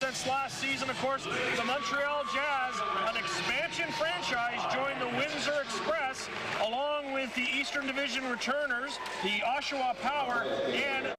Since last season, of course, the Montreal Jazz, an expansion franchise, joined the Windsor Express along with the Eastern Division returners, the Oshawa Power, and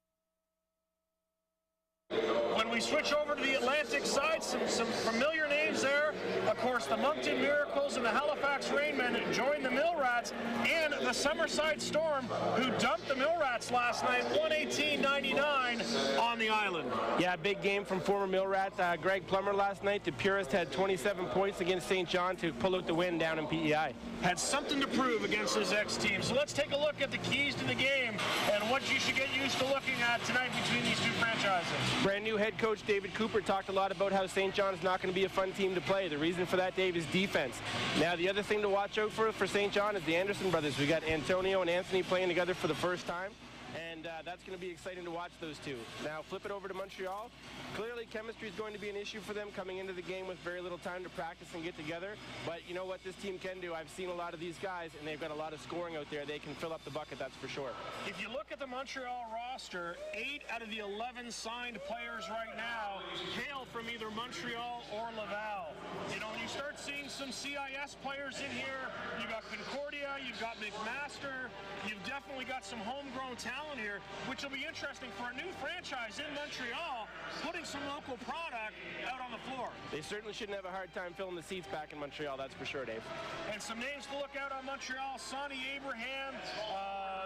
when we switch over to the Atlantic side, some familiar names there. Of course, the Moncton Miracles and the Halifax Rainmen joined the Mill Rats, and the Summerside Storm, who dumped the Mill Rats last night, 118-99 on the island. Yeah, big game from former Mill Rat Greg Plummer last night. The Purist had 27 points against St. John to pull out the win down in PEI. Had something to prove against his ex-team. So let's take a look at the keys to the game and what you should get used to looking at tonight between these two franchises. Brand new head coach David Cooper talked a lot about how St. John is not going to be a fun team to play. The reason for that, Dave, is defense. Now, the other thing to watch out for St. John is the Anderson brothers. We got Antonio and Anthony playing together for the first time, and that's going to be exciting to watch those two. Now, flip it over to Montreal. Clearly, chemistry is going to be an issue for them coming into the game with very little time to practice and get together. But you know what this team can do? I've seen a lot of these guys, and they've got a lot of scoring out there. They can fill up the bucket, that's for sure. If you look at the Montreal roster, 8 out of the 11 signed players right now hail from either Montreal or Laval. You know, when you start seeing some CIS players in here, you've got Concordia, you've got McMaster, you've definitely got some homegrown talent here, which will be interesting for a new franchise in Montreal, putting some local product out on the floor. They certainly shouldn't have a hard time filling the seats back in Montreal, that's for sure, Dave. And some names to look out on Montreal: Sonny Abraham,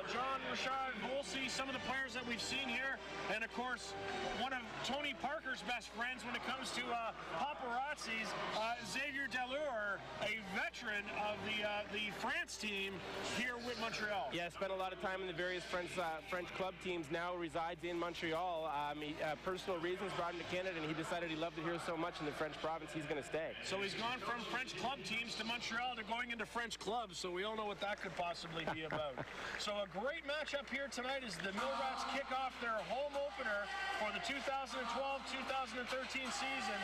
John Richard Volsey, some of the players that we've seen here, and of course, one of Tony Parker's best friends when it comes to paparazzis, Xavier Delure, a veteran of the France team here with Montreal. Yeah, spent a lot of time in the various French club teams, now resides in Montreal. Personal reasons brought him to Canada, and he decided he loved it here so much in the French province, he's going to stay. So he's gone from French club teams to Montreal to going into French clubs, so we all know what that could possibly be about. So a great matchup here tonight as the Mill Rats kick off their home opener for the 2012-2013 season.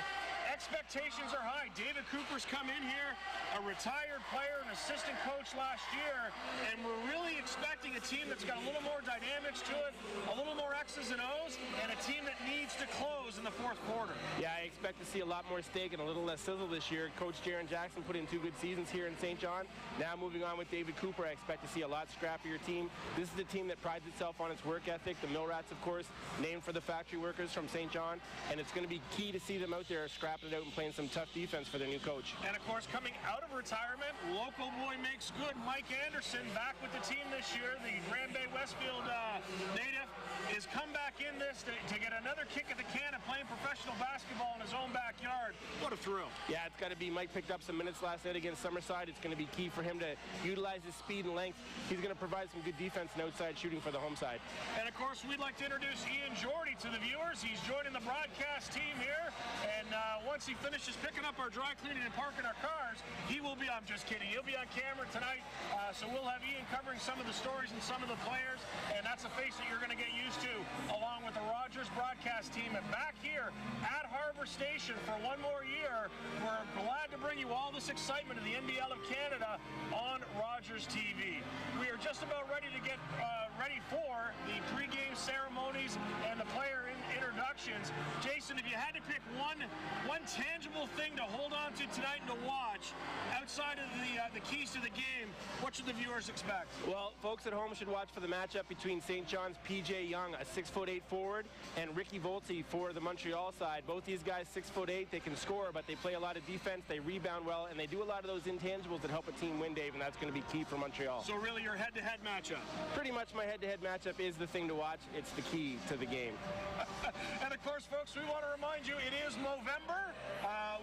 Expectations are high. David Cooper's come in here, a retired player and assistant coach last year, and we're really expecting a team that's got a little more dynamics to it, a little more X's and O's, and a team that needs to close in the fourth quarter. Yeah, I expect to see a lot more steak and a little less sizzle this year. Coach Jaron Jackson put in 2 good seasons here in St. John. Now moving on with David Cooper, I expect to see a lot scrappier team. This is a team that prides itself on its work ethic. The Mill Rats, of course, named for the factory workers from St. John, and it's going to be key to see them out there scrapping it out and playing some tough defense for their new coach. And of course, coming out of retirement, local boy makes good. Mike Anderson back with the team this year. The Grand Bay Westfield native is come back in this to get another kick at the can of playing professional basketball in his own backyard. What a thrill. Yeah, it's got to be. Mike picked up some minutes last night against Summerside. It's going to be key for him to utilize his speed and length. He's going to provide some good defense and outside shooting for the home side. And of course, we'd like to introduce Ian Jordy to the viewers. He's joining the broadcast team here, and once he finishes picking up our dry cleaning and parking our cars, he will be, I'm just kidding, he'll be on camera tonight, so we'll have Ian covering some of the stories and some of the players, and that's a face that you're going to get used to, along with the Rogers broadcast team. And back here at Harbour Station for one more year, we're glad to bring you all this excitement of the NBL of Canada on Rogers TV. We are just about ready to get ready for the pregame ceremonies and the player introductions. Jason, if you had to pick one tangible thing to hold on to tonight and to watch outside of the keys to the game, what should the viewers expect? Well, folks at home should watch for the matchup between St. John's PJ Young, a 6'8" forward, and Ricky Volsey for the Montreal side. Both these guys 6'8", they can score, but they play a lot of defense, they rebound well, and they do a lot of those intangibles that help a team win, Dave, and that's going to be key for Montreal. So really your head-to-head matchup? Pretty much my head-to-head matchup is the thing to watch. It's the key to the game. And of course, folks, we want to remind you it is Movember.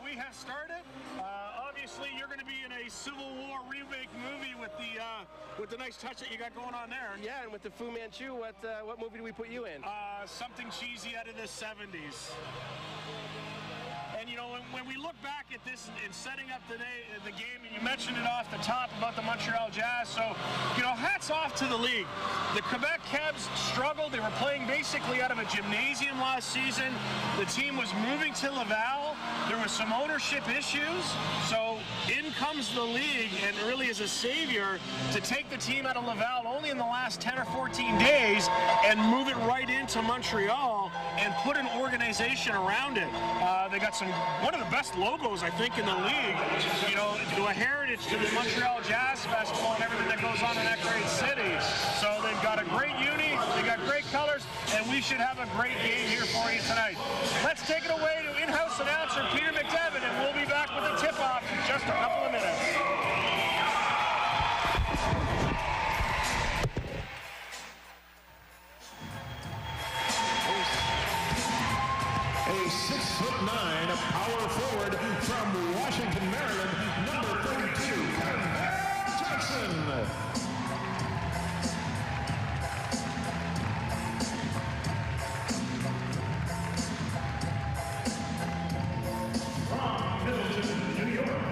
We have started. Obviously, you're going to be in a Civil War remake movie with the nice touch that you got going on there. Yeah, and with the Fu Manchu, what movie do we put you in? Something cheesy out of the 70s. And, you know, when we look back at this in setting up today, the game, and you mentioned it off the top about the Montreal Jazz, so, you know, hats off to the league. The Quebec Cavs struggled. They were playing basically out of a gymnasium last season. The team was moving to Laval. There was some ownership issues. So in comes the league, and really is a savior to take the team out of Laval only in the last 10 or 14 days and move it right into Montreal. and put an organization around it. They got one of the best logos, I think, in the league. You know, do a heritage to the Montreal Jazz Festival and everything that goes on in that great city. So they've got a great uni, they got great colors, and we should have a great game here for you tonight. Let's take it away to in-house announcer Peter McDevitt, and we'll be back with the tip-off in just a couple of minutes. A 6'9" power forward from Washington, Maryland, number 32, Kevin Johnson. From Milton, New York,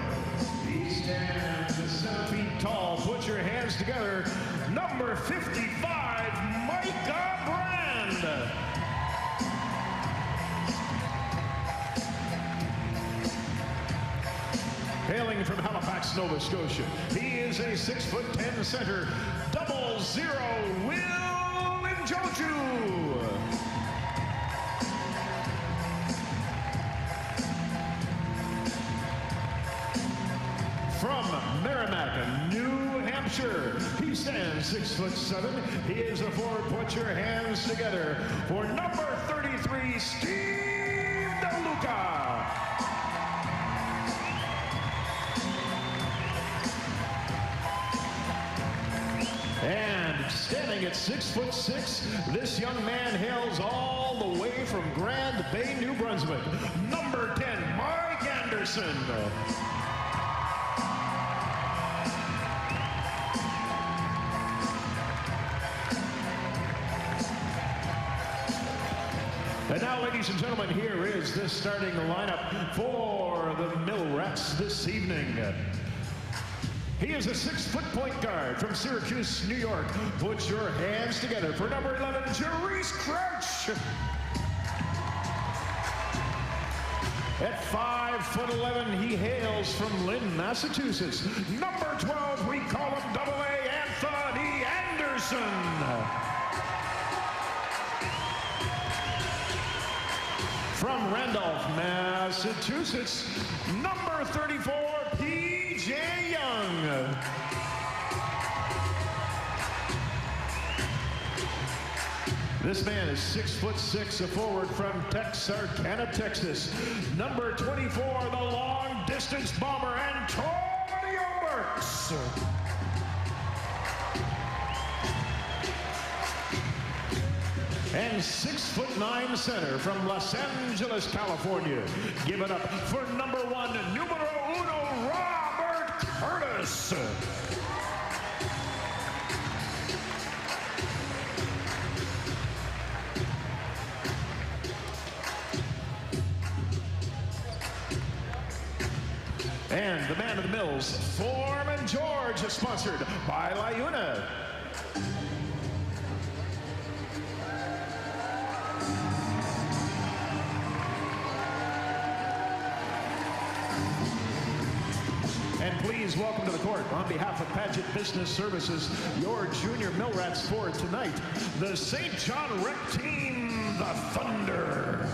he stands 7 feet tall. Put your hands together. Number 55, Micah Brand. Hailing from Halifax, Nova Scotia, he is a 6'10" center, 00 Will Njoju. From Merrimack, New Hampshire, he stands 6'7". He is a forward. Put your hands together for number 33, Steve DeLuca. And standing at 6'6", this young man hails all the way from Grand Bay, New Brunswick. Number 10, Mike Anderson. And now, ladies and gentlemen, here is the starting lineup for the Mill Rats this evening. He is a 6-foot point guard from Syracuse, New York. Put your hands together for number 11, Jarice Crouch. At 5'11", he hails from Lynn, Massachusetts. Number 12, we call him AA, Anthony Anderson. From Randolph, Massachusetts, number 34, P.J. Young. This man is 6'6", a forward from Texarkana, Texas. Number 24, the long-distance bomber, Antonio Burks. And 6'9" center from Los Angeles, California. Give it up for number 1, numero uno, Robert Curtis. And the man of the Mills, Foreman George, sponsored by LiUNA. And please welcome to the court, on behalf of Paget Business Services, your junior Mill Rats for tonight, the St. John Rec Team, the Thunder.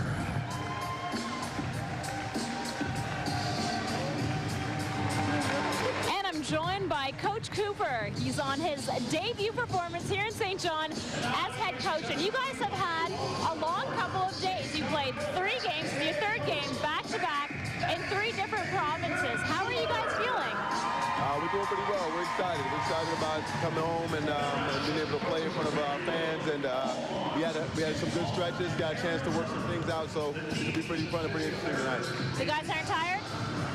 And I'm joined by Coach Cooper. He's on his debut performance here in St. John as head coach. And you guys have had a long couple of days. You played 3 games, your 3rd game back-to-back in 3 different provinces. How are you guys feeling? We're doing pretty well. We're excited. We're excited about coming home and being able to play in front of our fans. And we had some good stretches, got a chance to work some things out. So it'll be pretty fun and pretty interesting tonight. The guys aren't tired?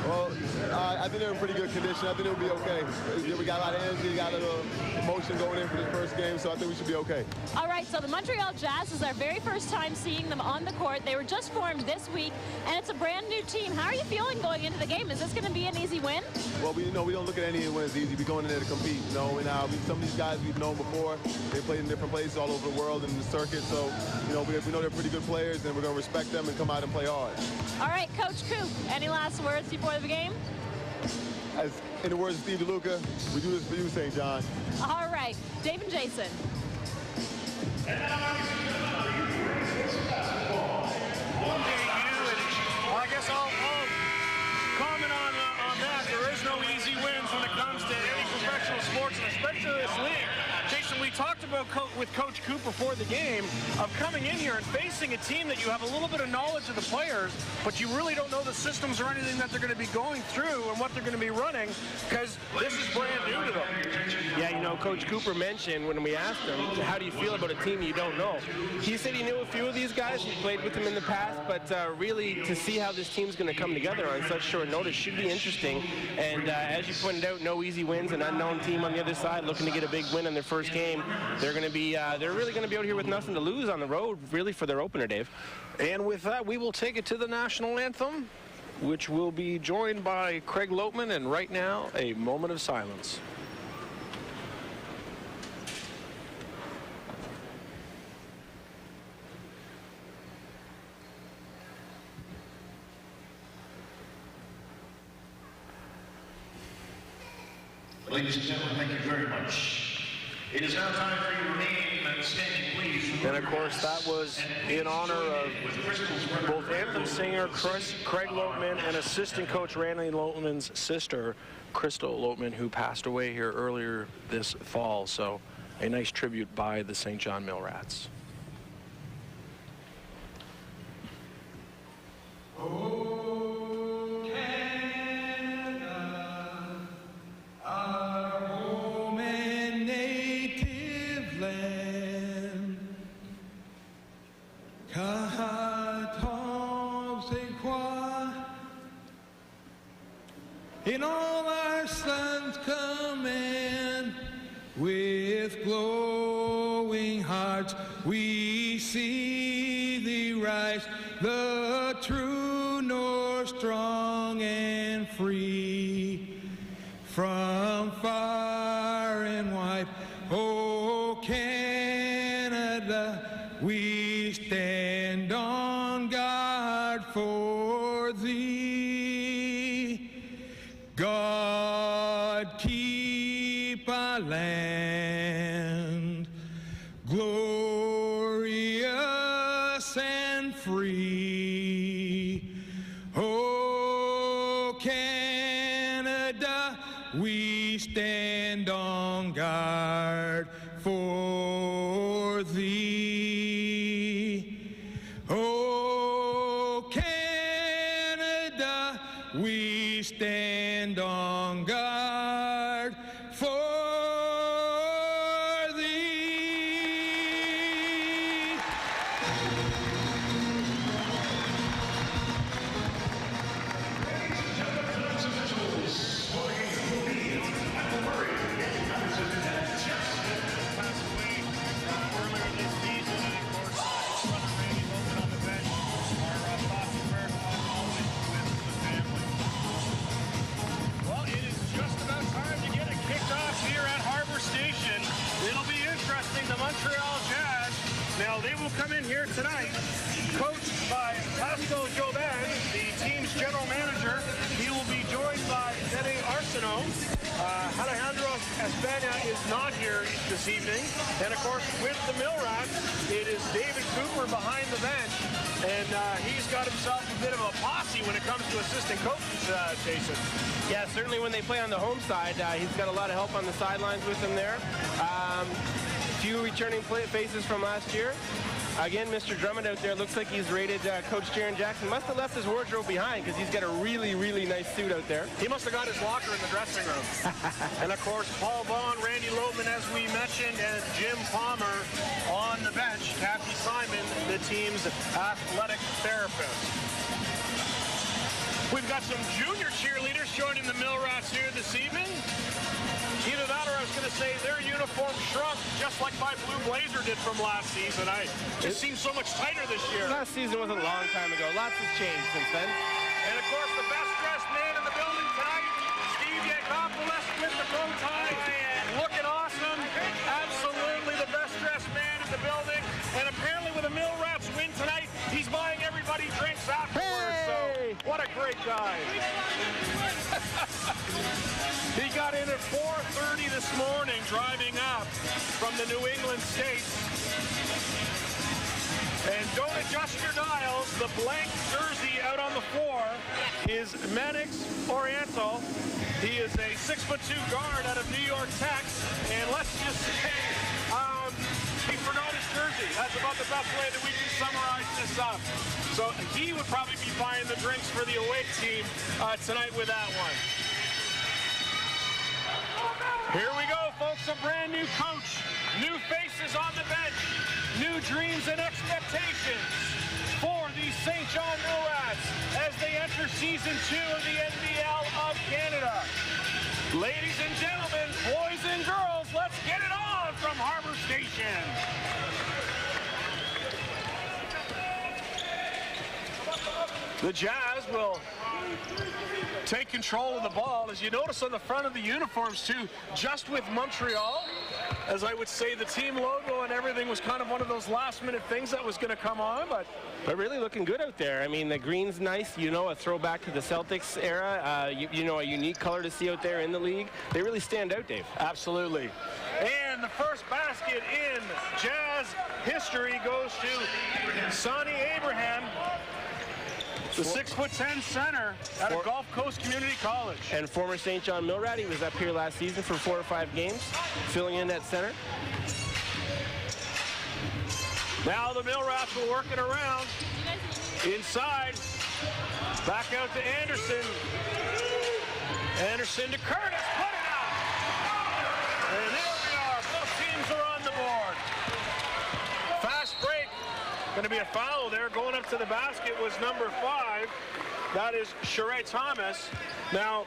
Well, I think they're in pretty good condition. I think it'll be okay. We got a lot of energy, got a little emotion going in for this first game, so I think we should be okay. All right, so the Montreal Jazz is our very first time seeing them on the court. They were just formed this week, and it's a brand new team. How are you feeling going into the game? Is this going to be an easy win? Well, we don't look at any win as easy. We're going in there to compete. You know, and some of these guys we've known before. They played in different places all over the world in the circuit, so we know they're pretty good players, and we're going to respect them and come out and play hard. All right, Coach Coop, any last words before the game? As in the words of Steve DeLuca, we do this for you, St. John. All right, Dave and Jason. And now, basketball. especially this league. Jason, we talked about with Coach Cooper before the game of coming in here and facing a team that you have a little bit of knowledge of the players, but you really don't know the systems or anything that they're going to be going through and what they're going to be running, because this is brand new to them. Yeah, you know, Coach Cooper mentioned when we asked him, how do you feel about a team you don't know? He said he knew a few of these guys. He played with them in the past, but really to see how this team's going to come together on such short notice should be interesting. And as you pointed out, no easy wins, an unknown team on the other side looking to get a big win in their first game. They're going to be, they're really going to be out here with nothing to lose on the road, really, for their opener, Dave. And with that, we will take it to the national anthem, which will be joined by Craig Lopeman. And right now, a moment of silence. Ladies and gentlemen, thank you very much. It is now time for you to remain standing, please. And of course, that was in honor of both anthem singer Craig Lopeman and assistant coach Randy Lopeman's sister, Crystal Lopeman, who passed away here earlier this fall. So a nice tribute by the St. John Mill Rats. In all our sons come in, with glowing hearts we see thee rise, the true north, strong and free, from far and wide. Oh, Canada, we stand on guard for thee. God keep our land glorious and free. Oh, Canada, we stand on guard for thee. Oh, Canada, we stand on guard for thee. Well, it is just about time to get it kicked off here at Harbor Station. It'll be interesting, the Montreal Jazz. Now, they will come in here tonight, coached by Pascal Jobin, the team's general manager. He will be joined by Dede Arsenault. Alejandro Espana is not here this evening. And, of course, with the Mill Rats, it is David Cooper behind the bench. And he's got himself a bit of a posse when it comes to assistant coaches, Jason. Yeah, certainly when they play on the home side, he's got a lot of help on the sidelines with him there. Few returning faces from last year. Again, Mr. Drummond out there looks like he's rated Coach Jaron Jackson. Must have left his wardrobe behind because he's got a really, really nice suit out there. He must have got his locker in the dressing room. And, of course, Paul Vaughn, Randy Lopeman, as we mentioned, and Jim Palmer on the bench. Kathy Simon, the team's athletic therapist. We've got some junior cheerleaders joining the Mill Rats here this evening. Either that or I was going to say their uniform shrunk just like my blue blazer did from last season. It seems so much tighter this year. Last season was a long time ago. Lots has changed since then. And, of course, the best-dressed man in the building tonight, Steve Yankopoulos with the bow tie. Looking awesome. Absolutely the best-dressed man in the building. And apparently with a Mill Rats win tonight, he's buying everybody drinks afterwards. Hey! So, what a great guy. He got in at 4:30 this morning, driving up from the New England States. And don't adjust your dials. The blank jersey out on the floor is Mannix Oriental. He is a 6'2" guard out of New York Tech, and let's just say he forgot his jersey. That's about the best way that we can summarize this up. So he would probably be buying the drinks for the away team tonight with that one. Here we go, folks. A brand new coach, new faces on the bench, new dreams and expectations for the St. John Millrats as they enter season 2 of the NBL of Canada. Ladies and gentlemen, boys and girls, let's get it on from Harbor Station. The Jazz will take control of the ball. As you notice on the front of the uniforms too, just with Montreal, as I would say, the team logo and everything was kind of one of those last-minute things that was going to come on, but really looking good out there. I mean, the green's nice, you know, a throwback to the Celtics era, you know, a unique color to see out there in the league. They really stand out, Dave. Absolutely. And the first basket in Jazz history goes to Sonny Abraham, the 6'10" center out of Gulf Coast Community College. And former St. John Millrat. He was up here last season for 4 or 5 games, filling in at center. Now the Millrats will work it around. Inside. Back out to Anderson. Anderson to Curtis. Put it out. And there we are. Both teams are on the board. Fast break. Going to be a foul there. Going up to the basket was number 5. That is Sheree Thomas. Now,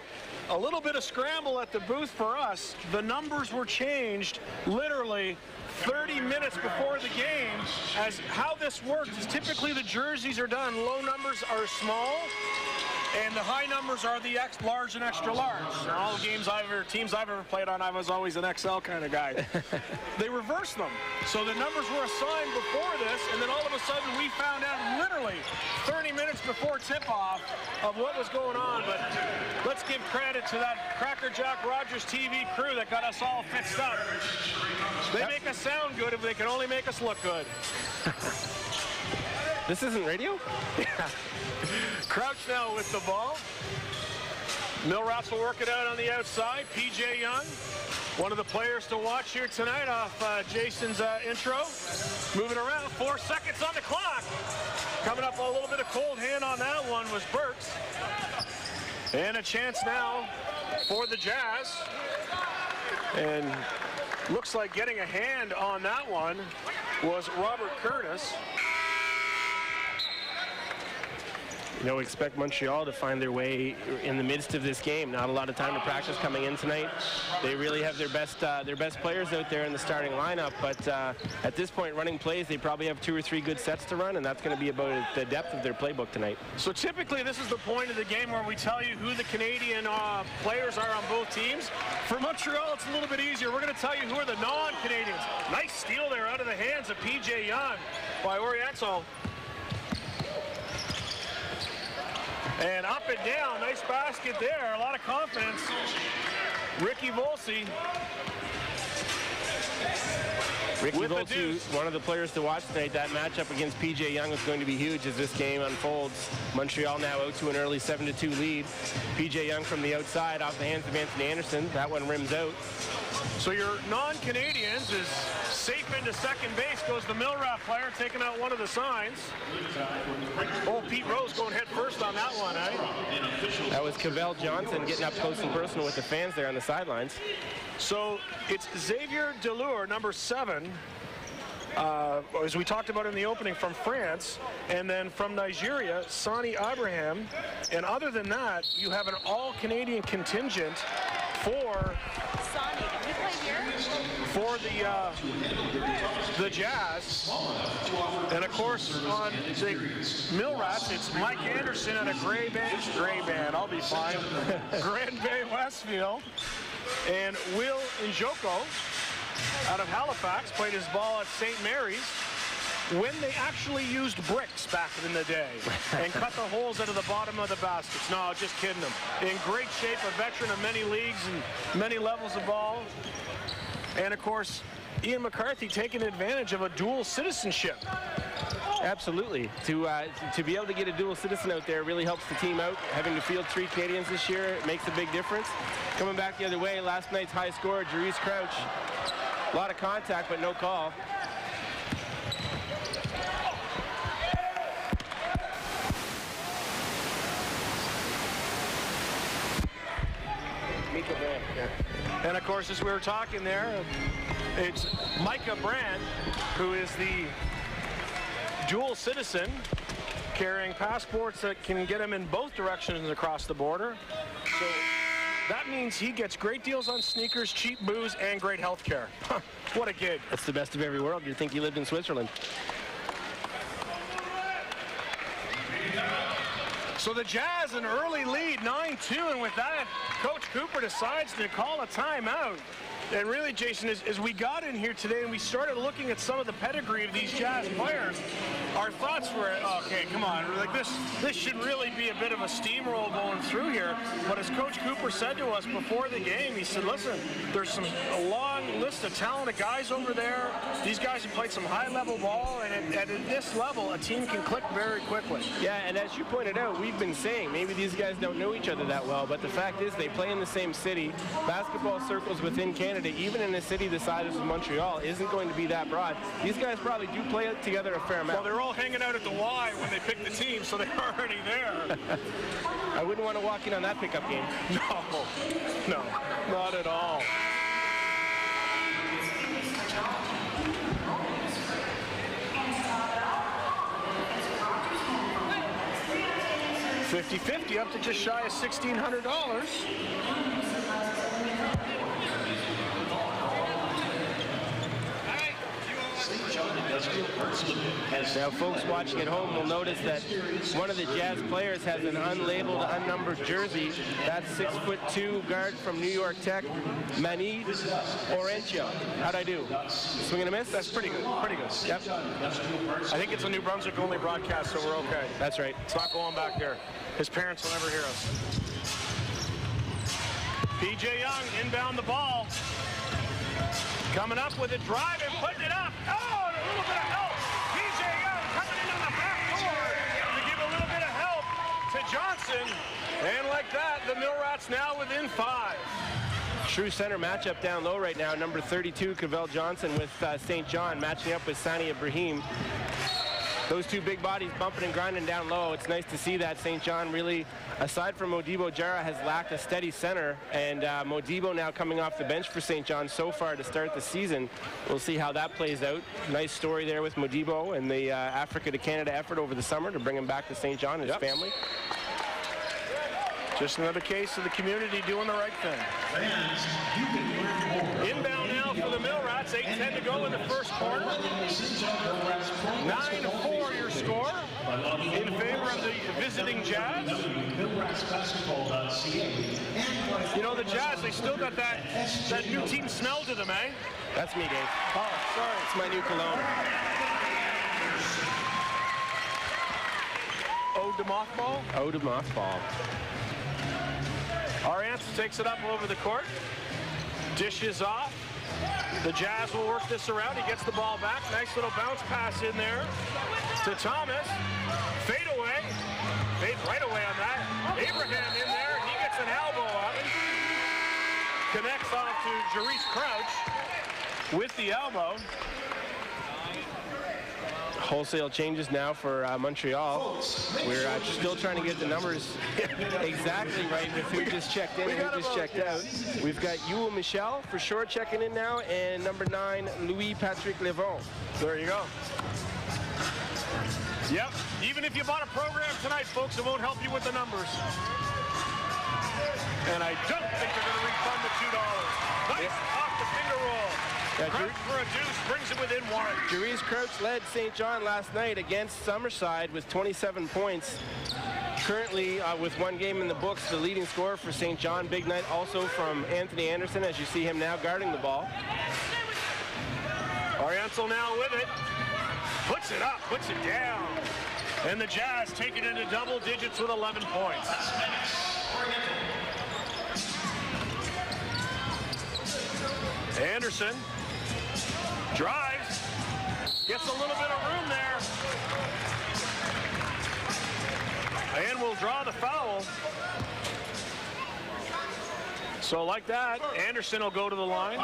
a little bit of scramble at the booth for us. The numbers were changed literally 30 minutes before the game. As how this works is typically the jerseys are done. Low numbers are small, and the high numbers are the large and extra large. In all the teams I've ever played on, I was always an XL kind of guy. They reversed them. So the numbers were assigned before this, and then all of a sudden we found out literally 30 minutes before tip-off of what was going on. But let's give credit to that Cracker Jack Rogers TV crew that got us all fixed up. They make us sound good if they can only make us look good. This isn't radio? Yeah. Crouch now with the ball. Millrats will work it out on the outside. P.J. Young, one of the players to watch here tonight off Jason's intro. Moving around, 4 seconds on the clock. Coming up a little bit of cold hand on that one was Burks. And a chance now for the Jazz. And looks like getting a hand on that one was Robert Curtis. You know, expect Montreal to find their way in the midst of this game. Not a lot of time to practice coming in tonight. They really have their best players out there in the starting lineup, but at this point, running plays, they probably have 2 or 3 good sets to run, and that's going to be about the depth of their playbook tonight. So typically, this is the point of the game where we tell you who the Canadian players are on both teams. For Montreal, it's a little bit easier. We're going to tell you who are the non-Canadians. Nice steal there out of the hands of P.J. Young by Oriental. And up and down, nice basket there, a lot of confidence. Ricky Volsi. Ricky Volsi, one of the players to watch tonight. That matchup against P.J. Young is going to be huge as this game unfolds. Montreal now out to an early 7-2 lead. P.J. Young from the outside off the hands of Anthony Anderson. That one rims out. So your non-Canadians is safe into second base. Goes the Millrat player, taking out one of the signs. Oh, Pete Rose going head first on that one, eh? That was Cavell Johnson getting up close and personal with the fans there on the sidelines. So it's Xavier Delure, number 7, as we talked about in the opening, from France, and then from Nigeria, Sonny Abraham. And other than that, you have an all-Canadian contingent for the Jazz. And of course, on the Millrats, it's Mike Anderson and a Gray Band, I'll be fine. Grand Bay Westfield. And Will Njoko out of Halifax played his ball at St. Mary's when they actually used bricks back in the day and cut the holes out of the bottom of the baskets. No, just kidding them. In great shape, a veteran of many leagues and many levels of ball. And of course, Ian McCarthy taking advantage of a dual citizenship. Absolutely. To be able to get a dual citizen out there really helps the team out. Having to field 3 Canadians this year makes a big difference. Coming back the other way, last night's high scorer, Jarice Crouch. A lot of contact, but no call. And of course, as we were talking there, it's Micah Brand, who is the dual citizen, carrying passports that can get him in both directions across the border. So that means he gets great deals on sneakers, cheap booze, and great health care. What a gig. That's the best of every world. You'd think he lived in Switzerland. So the Jazz an early lead, 9-2, and with that, Coach Cooper decides to call a timeout. And really, Jason, as we got in here today and we started looking at some of the pedigree of these Jazz players, our thoughts were, okay, come on, like this should really be a bit of a steamroll going through here. But as Coach Cooper said to us before the game, he said, listen, there's a long list of talented guys over there. These guys have played some high-level ball, and at this level, a team can click very quickly. Yeah, and as you pointed out, we've been saying maybe these guys don't know each other that well, but the fact is they play in the same city. Basketball circles within Canada, even in a city the size of Montreal, isn't going to be that broad. These guys probably do play together a fair amount. Well, they're all hanging out at the Y when they pick the team, so they're already there. I wouldn't want to walk in on that pickup game. No, not at all. $50-50 up to just shy of $1,600. Now, folks watching at home will notice that one of the Jazz players has an unlabeled, unnumbered jersey. That's 6'2" guard from New York Tech, Manny Orencio. How'd I do? Swing and a miss? That's pretty good. Pretty good. Yep. I think it's a New Brunswick only broadcast, so we're okay. That's right. It's not going back there. His parents will never hear us. P.J. Young inbound the ball. Coming up with it, driving, putting it up. Oh, and a little bit of help. P.J. Young coming in on the back door to give a little bit of help to Johnson. And like that, the Mill Rats now within 5. True center matchup down low right now. Number 32, Cavell Johnson with St. John matching up with Sani Ibrahim. Those two big bodies bumping and grinding down low. It's nice to see that. St. John really, aside from Modibo Jara, has lacked a steady center. And Modibo now coming off the bench for St. John so far to start the season. We'll see how that plays out. Nice story there with Modibo and the Africa to Canada effort over the summer to bring him back to St. John and his family. Just another case of the community doing the right thing. Inbound now for the Mill Rats. 8:10 to go in the first quarter. 9-4 your score in favor of the visiting Jazz. You know, the Jazz, they still got that new team smell to them, eh? That's me, Dave. Oh, sorry. It's my new cologne. Ode to Mothball? Ode to Mothball. Arians takes it up over the court. Dishes off. The Jazz will work this around. He gets the ball back. Nice little bounce pass in there to Thomas. Fade away. Fade right away on that. Abraham in there. He gets an elbow on it. Connects off to Jarice Crouch with the elbow. Wholesale changes now for Montreal. We're still trying to get the numbers exactly right with who just checked in and who just checked out. We've got Yul Michel for sure checking in now, and number 9, Louis-Patrick Levon. There you go. Yep, even if you bought a program tonight, folks, it won't help you with the numbers. And I don't think they're going to refund the $2. Nice off the finger roll. Crouch for a deuce, brings it within 1. Jarice Crouch led St. John last night against Summerside with 27 points. Currently, with one game in the books, the leading scorer for St. John. Big night also from Anthony Anderson, as you see him now guarding the ball. Arianzo now with it. Puts it up, puts it down. And the Jazz take it into double digits with 11 points. Anderson Drives. Gets a little bit of room there. And will draw the foul. So like that, Anderson will go to the line.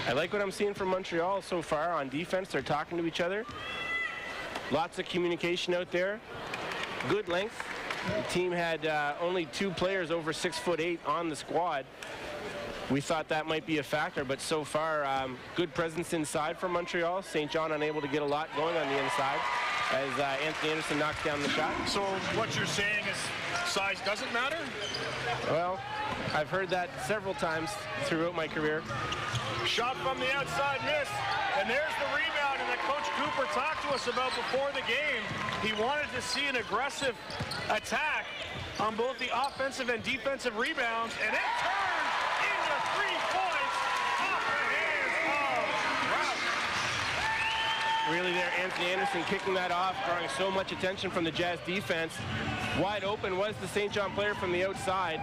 I like what I'm seeing from Montreal so far on defense. They're talking to each other. Lots of communication out there. Good length. The team had only 2 players over 6'8" on the squad. We thought that might be a factor, but so far, good presence inside for Montreal. St. John unable to get a lot going on the inside as Anthony Anderson knocks down the shot. So what you're saying is size doesn't matter? Well, I've heard that several times throughout my career. Shot from the outside, miss. And there's the rebound, and that Coach Cooper talked to us about before the game. He wanted to see an aggressive attack on both the offensive and defensive rebounds, and it turned into 3 points off the hands of Roush. Really there, Anthony Anderson kicking that off, drawing so much attention from the Jazz defense. Wide open was the St. John player from the outside.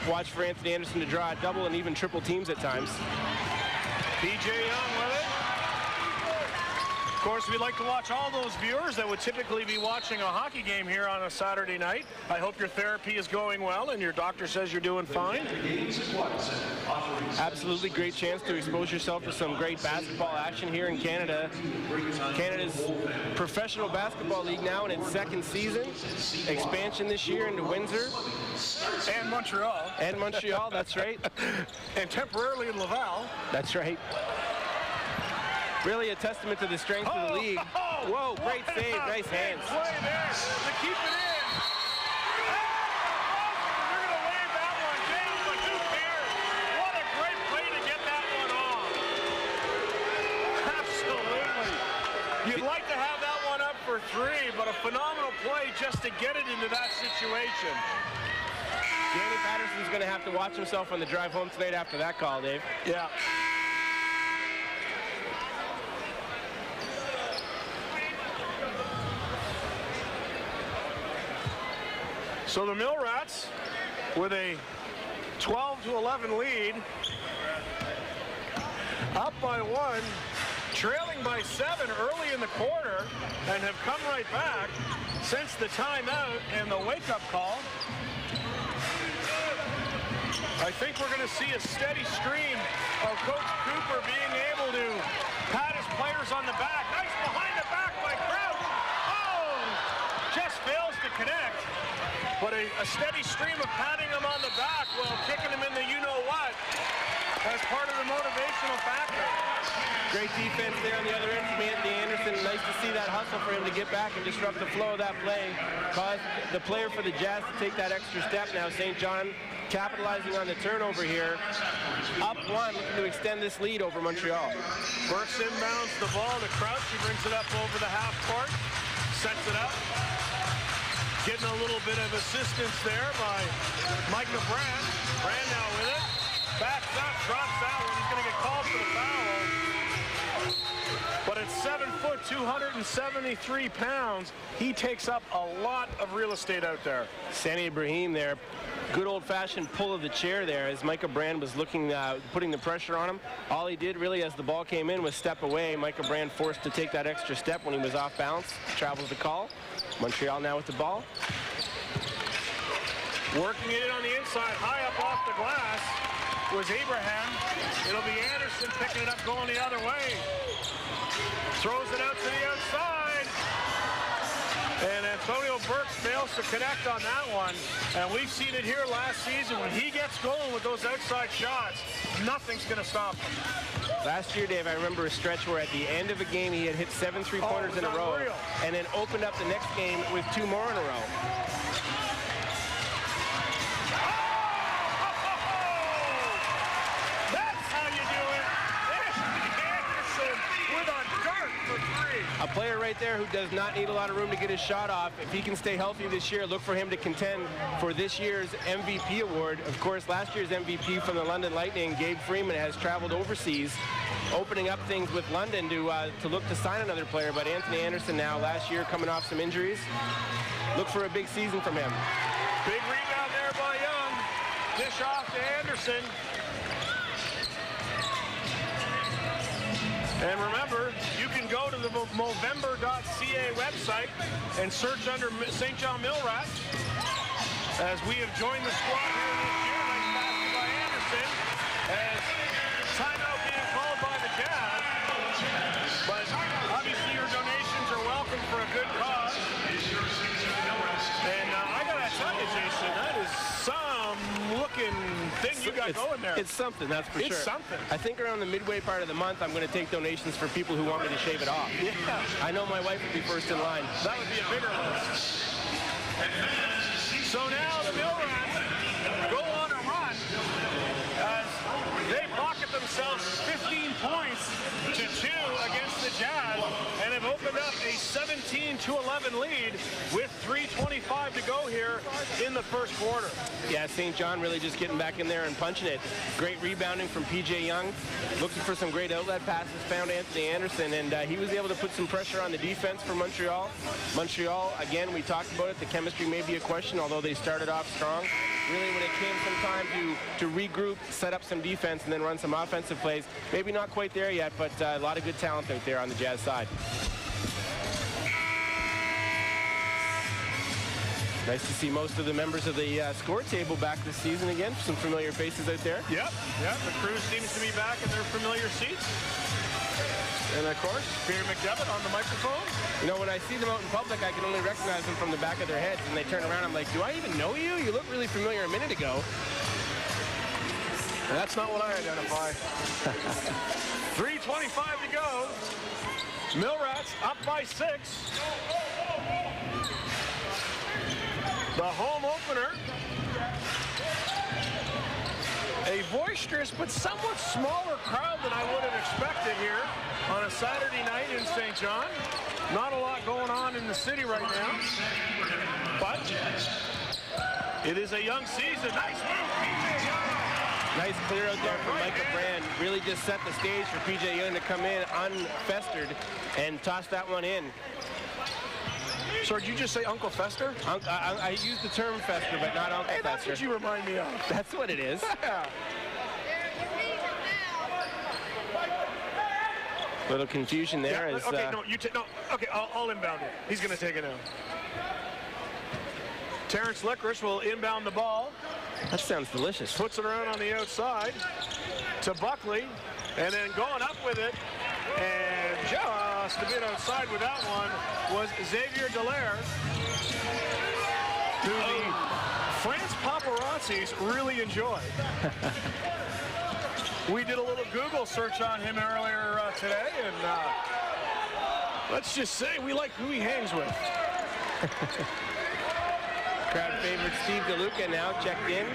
Watch for Anthony Anderson to draw a double and even triple teams at times. B.J. Young with it. Of course, we'd like to watch all those viewers that would typically be watching a hockey game here on a Saturday night. I hope your therapy is going well and your doctor says you're doing fine. Absolutely great chance to expose yourself to some great basketball action here in Canada. Canada's professional basketball league now in its 2nd season. Expansion this year into Windsor. And Montreal. And Montreal, that's right. And temporarily in Laval. That's right. Really a testament to the strength of the league. Whoa, great save, nice hands. Play there to keep it in. You're going to wave that one down, but who cares? What a great play to get that one off. Absolutely. You'd like to have that one up for 3, but a phenomenal play just to get it into that situation. Danny Patterson's going to have to watch himself on the drive home tonight after that call, Dave. Yeah. So the Mill Rats with a 12-11 lead, up by 1, trailing by 7 early in the quarter, and have come right back since the timeout and the wake-up call. I think we're going to see a steady stream of Coach Cooper being able to pat his players on the back. Nice behind the back by Crouch. Oh, just fails to connect. But a steady stream of patting him on the back while kicking him in the you-know-what as part of the motivational factor. Great defense there on the other end from Anthony Anderson. Nice to see that hustle for him to get back and disrupt the flow of that play. Caused the player for the Jazz to take that extra step now. St. John capitalizing on the turnover here. Up 1, looking to extend this lead over Montreal. Burks inbounds the ball to Crouch. He brings it up over the half court. Sets it up. Getting a little bit of assistance there by Micah Brand. Brand now with it. Backs up, drops that one. He's going to get called for the foul. But at 7 foot, 273 pounds, he takes up a lot of real estate out there. Sani Ibrahim there. Good old-fashioned pull of the chair there as Micah Brand was looking, putting the pressure on him. All he did really as the ball came in was step away. Micah Brand forced to take that extra step when he was off balance. Travels the call. Montreal now with the ball. Working it in on the inside, high up off the glass was Abraham. It'll be Anderson picking it up, going the other way. Throws it out to the outside. And Antonio Burks fails to connect on that one. And we've seen it here last season. When he gets going with those outside shots, nothing's going to stop him. Last year, Dave, I remember a stretch where at the end of a game he had hit 7 3-pointers in a row and then opened up the next game with 2 more in a row. That's how you do it. Anderson with a dart for 3. A player right there who does not need a lot of room to get his shot off. If he can stay healthy this year, look for him to contend for this year's MVP award. Of course, last year's MVP from the London Lightning, Gabe Freeman, has traveled overseas, opening up things with London to look to sign another player. But Anthony Anderson now, last year, coming off some injuries. Look for a big season from him. Big rebound there by Young. Dish off to Anderson. And remember, you can go to the Movember.ca website and search under St. John Mill Rats, as we have joined the squad here this year. Nice pass by Anderson, as timeout being called by the Jazz. But obviously your donations are welcome for a good cause. And I gotta tell you, Jason, that is some looking thing you got going there. It's something, that's for sure. It's something. I think around the midway part of the month, I'm going to take donations for people who want me to shave it off. Yeah. I know my wife would be first in line. That would be a bigger list. So now the Mill Rats go on a run as they pocket themselves 15 points to 2 against the Jazz and have opened up a 17-11 lead with 3:25 to go here in the first quarter. Yeah, St. John really just getting back in there and punching it. Great rebounding from P.J. Young. Looking for some great outlet passes, found Anthony Anderson, and he was able to put some pressure on the defense for Montreal. Montreal, again, we talked about it. The chemistry may be a question, although they started off strong. Really, when it came some time to regroup, set up some defense, and then run some offensive plays, maybe not quite there yet, but a lot of good talent out there on the Jazz side. Nice to see most of the members of the score table back this season again. Some familiar faces out there. Yep. The crew seems to be back in their familiar seats. And of course, Peter McDevitt on the microphone. You know, when I see them out in public, I can only recognize them from the back of their heads. And they turn around, I'm like, do I even know you? You look really familiar a minute ago. That's not what I identify. 3:25 to go. Mill Rats up by 6. The home opener. A boisterous but somewhat smaller crowd than I would have expected here on a Saturday night in St. John. Not a lot going on in the city right now, but it is a young season. Nice move, P.J. Young. Nice clear out there from Michael Brand. Really just set the stage for P.J. Young to come in unfestered and toss that one in. So did you just say Uncle Fester? I used the term Fester, but not Uncle Fester. That's what you remind me of. That's what it is. Little confusion there. Yeah, okay, no, you no. Okay, I'll inbound it. He's going to take it now. Terrence Licorice will inbound the ball. That sounds delicious. Puts it around on the outside to Buckley, and then going up with it, and just a bit outside with that one was Xavier Dallaire, who the France paparazzis really enjoy. We did a little Google search on him earlier today, and let's just say we like who he hangs with. Crowd favorite Steve DeLuca now checked in.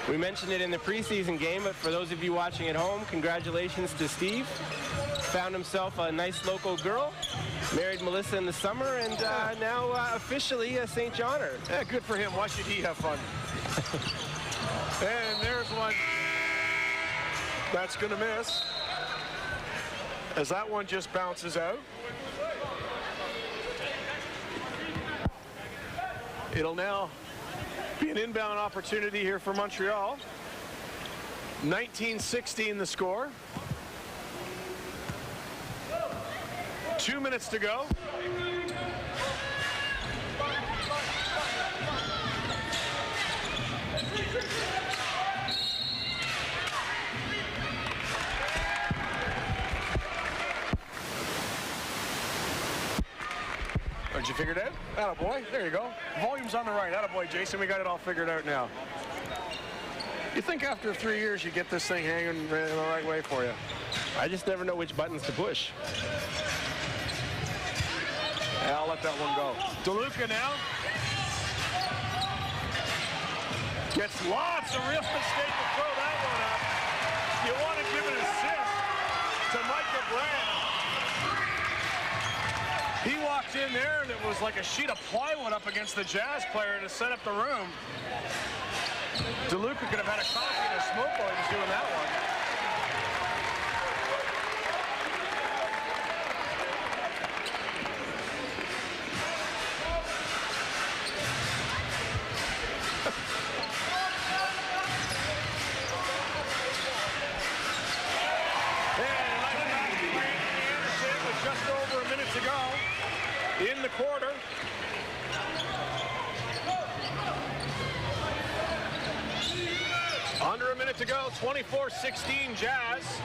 We mentioned it in the preseason game, but for those of you watching at home, congratulations to Steve. Found himself a nice local girl, married Melissa in the summer, and now officially a St. Johner. Yeah, good for him. Why should he have fun? And there's one that's going to miss, as that one just bounces out. It'll now be an inbound opportunity here for Montreal. 19-16 the score. 2 minutes to go. Did you figure it out? Attaboy. There you go. Volume's on the right. Attaboy, Jason. We got it all figured out now. You think after 3 years you get this thing hanging in the right way for you? I just never know which buttons to push. Yeah, I'll let that one go. DeLuca now gets lots of real estate to throw that one up. You want to give an assist to Michael Brand. He walked in there and it was like a sheet of plywood up against the Jazz player to set up the room. DeLuca could have had a coffee and a smoke while he was doing that one. under a minute to go. 24-16 Jazz.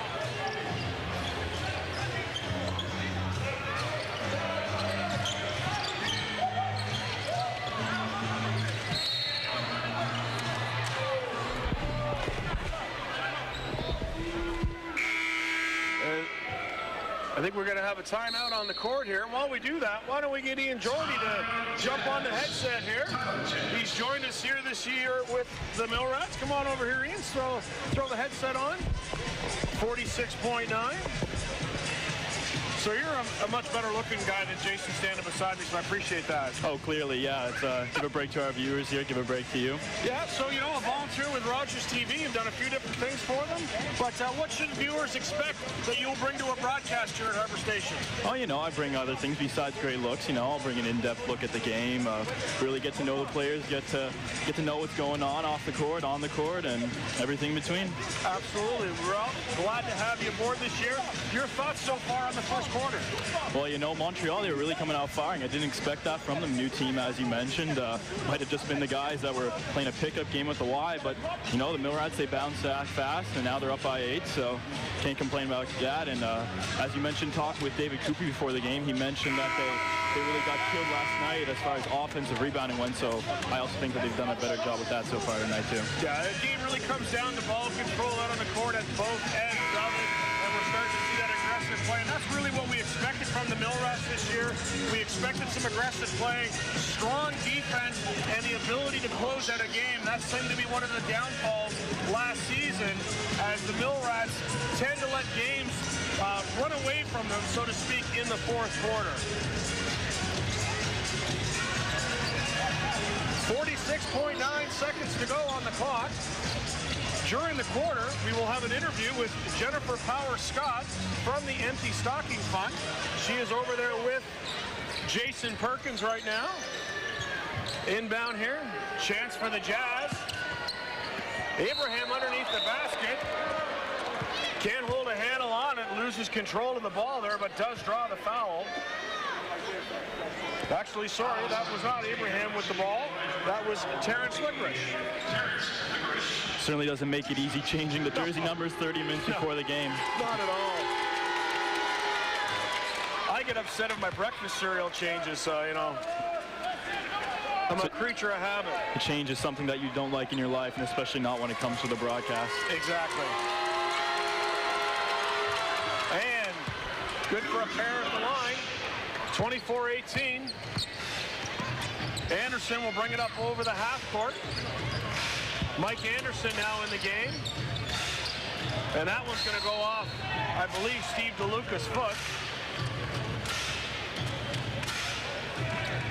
I think we're going to have a timeout on the court here. While we do that, why don't we get Ian Jordy to jump on the headset here. He's joined us here this year with the Mill Rats. Come on over here, Ian. Throw the headset on. 46.9. So you're a much better looking guy than Jason standing beside me, so I appreciate that. Oh, clearly, yeah. It's, give a break to our viewers here, give a break to you. Yeah, so, you know, a volunteer with Rogers TV, you've done a few different things for them, but what should viewers expect that you'll bring to a broadcast here at Harbor Station? Oh, you know, I bring other things besides great looks. You know, I'll bring an in-depth look at the game, really get to know the players, get to know what's going on off the court, on the court, and everything between. Absolutely. We're all glad to have you aboard this year. Your thoughts so far on the first quarter? Well, you know, Montreal, they were really coming out firing. I didn't expect that from them. New team, as you mentioned. Might have just been the guys that were playing a pickup game with the Y, but, you know, the Mill Rats, they bounced back fast, and now they're up by 8, so can't complain about that. And as you mentioned, talking with David Cooper before the game, he mentioned that they really got killed last night as far as offensive rebounding went, so I also think that they've done a better job with that so far tonight, too. Yeah, the game really comes down to ball control out on the court at both ends of it, and we're starting to see that aggressive play, and that's really what we expected from the Mill Rats this year. We expected some aggressive play, strong defense, and the ability to close out a game. That seemed to be one of the downfalls last season, as the Mill Rats tend to let games run away from them, so to speak, in the fourth quarter. 46.9 seconds to go on the clock. During the quarter, we will have an interview with Jennifer Power Scott from the Empty Stocking Fund. She is over there with Jason Perkins right now. Inbound here, chance for the Jazz. Abraham underneath the basket. Can't hold a handle on it, loses control of the ball there, but does draw the foul. Actually, sorry, that was not Abraham with the ball. That was Terrence Lickrish. Certainly doesn't make it easy changing the jersey numbers 30 minutes before the game. Not at all. I get upset if my breakfast cereal changes, so, you know. I'm a creature of habit. A change is something that you don't like in your life, and especially not when it comes to the broadcast. Exactly. And good for a pair at the line. 24-18. Anderson will bring it up over the half court. Mike Anderson now in the game. And that one's going to go off, I believe, Steve DeLuca's foot.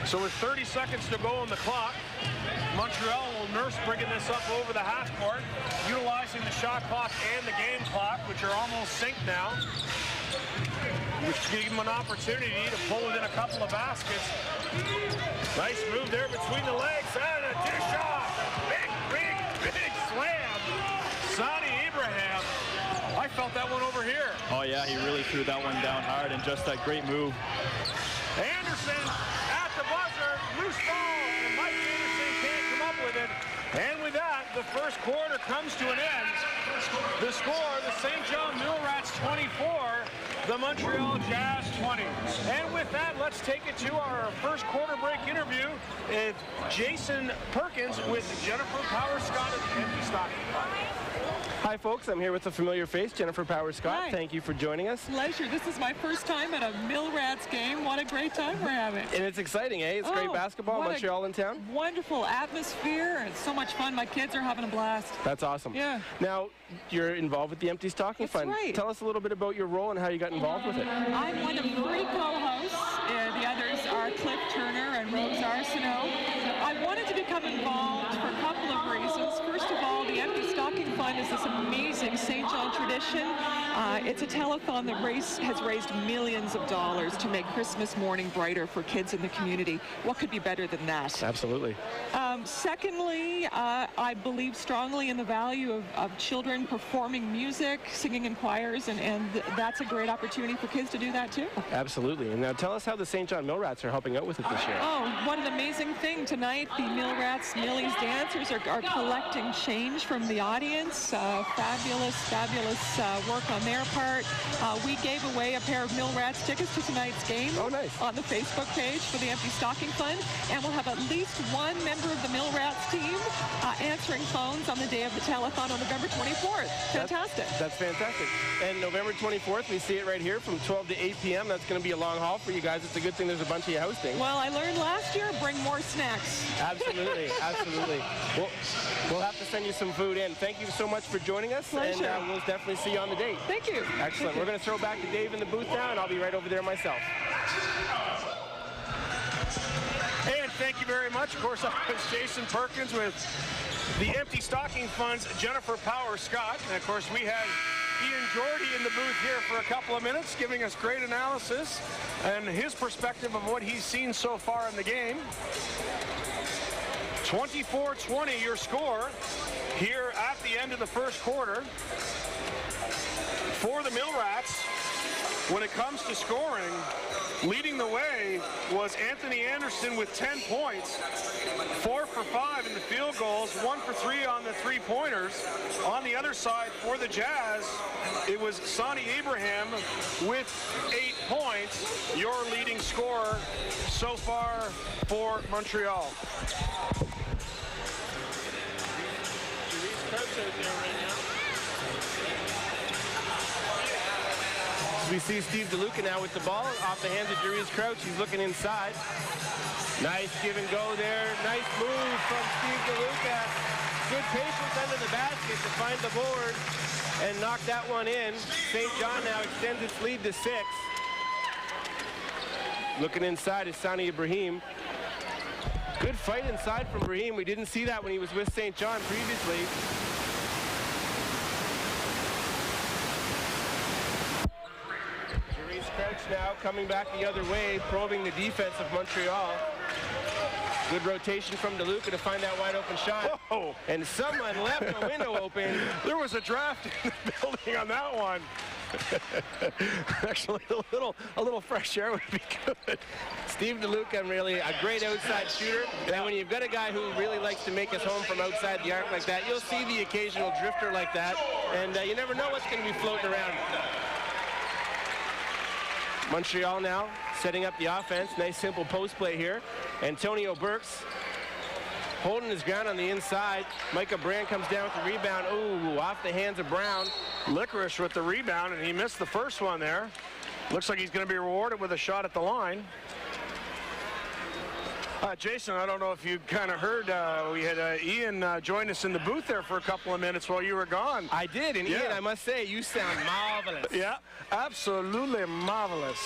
So with 30 seconds to go on the clock, Montreal will nurse bringing this up over the half court, utilizing the shot clock and the game clock, which are almost synced now, which gave them an opportunity to pull it in a couple of baskets. Nice move there between the legs, and a dish off. Big slam. Sonny Abraham. I felt that one over here. Oh yeah, he really threw that one down hard, and just that great move. Anderson at the buzzer, loose ball, and Mike Anderson can't come up with it. And with that, the first quarter comes to an end. The score, the St. John Mill Rats 24, the Montreal Jazz 20. And with that, let's take it to our first quarter break interview with Jason Perkins with Jennifer Power Scott at the Empty Stocking Fund. Hi, folks. I'm here with a familiar face, Jennifer Power Scott. Hi. Thank you for joining us. Pleasure. This is my first time at a Mill Rats game. What a great time we're having. And it's exciting, eh? It's great basketball. Montreal in town. Wonderful atmosphere. It's so much fun. My kids are having a blast. That's awesome. Yeah. Now, you're involved with the Empty Stocking Fund. That's right. Tell us a little bit about your role and how you got involved with it. I'm one of 3 co-hosts. The others are Cliff Turner and Rose Arsenault. I wanted to become involved for a couple of reasons. First of all, the Empty Stocking Fund is this amazing St. John tradition. It's a telethon that has raised millions of dollars to make Christmas morning brighter for kids in the community. What could be better than that? Absolutely. Secondly, I believe strongly in the value of children performing music, singing in choirs, and that's a great opportunity for kids to do that too. Absolutely. And now tell us how the St. John Mill Rats are helping out with it this year. Oh, what an amazing thing. Tonight, the Mill Rats Millie's Dance announcers are collecting change from the audience. Fabulous work on their part. We gave away a pair of Mill Rats tickets to tonight's game on the Facebook page for the Empty Stocking Fund, and we'll have at least one member of the Mill Rats team answering phones on the day of the telethon on November 24th. Fantastic. That's fantastic. And November 24th, we see it right here from 12 to 8 p.m. That's going to be a long haul for you guys. It's a good thing there's a bunch of you hosting. Well, I learned last year, bring more snacks. Absolutely, absolutely. We'll have to send you some food in. Thank you so much for joining us. Pleasure. And we'll definitely see you on the date. Thank you. Excellent. We're going to throw back to Dave in the booth now, and I'll be right over there myself. And thank you very much. Of course, I was Jason Perkins with the Empty Stocking Fund's Jennifer Power Scott. And, of course, we had Ian Geordie in the booth here for a couple of minutes, giving us great analysis and his perspective of what he's seen so far in the game. 24-20 your score here at the end of the first quarter. For the Mill Rats, when it comes to scoring, leading the way was Anthony Anderson with 10 points, 4 for 5 in the field goals, 1 for 3 on the three-pointers. On the other side, for the Jazz, it was Sonny Abraham with 8 points, your leading scorer so far for Montreal. We see Steve DeLuca now with the ball off the hands of Jarice Crouch. He's looking inside. Nice give and go there. Nice move from Steve DeLuca. Good patience under the basket to find the board and knock that one in. St. John now extends its lead to 6. Looking inside is Sonny Ibrahim. Good fight inside from Ibrahim. We didn't see that when he was with St. John previously. Crouch now coming back the other way, probing the defense of Montreal. Good rotation from DeLuca to find that wide open shot. Whoa. And someone left the window open. There was a draft in the building on that one. Actually, a little fresh air would be good. Steve DeLuca, really a great outside shooter. And when you've got a guy who really likes to make his home from outside the arc like that, you'll see the occasional drifter like that. And you never know what's going to be floating around. Montreal now setting up the offense. Nice simple post play here. Antonio Burks holding his ground on the inside. Micah Brand comes down with the rebound. Ooh, off the hands of Brown. Licorice with the rebound, and he missed the first one there. Looks like he's going to be rewarded with a shot at the line. Jason, I don't know if you kind of heard, we had Ian join us in the booth there for a couple of minutes while you were gone. I did, and Ian, I must say, you sound marvelous. Yeah, absolutely marvelous.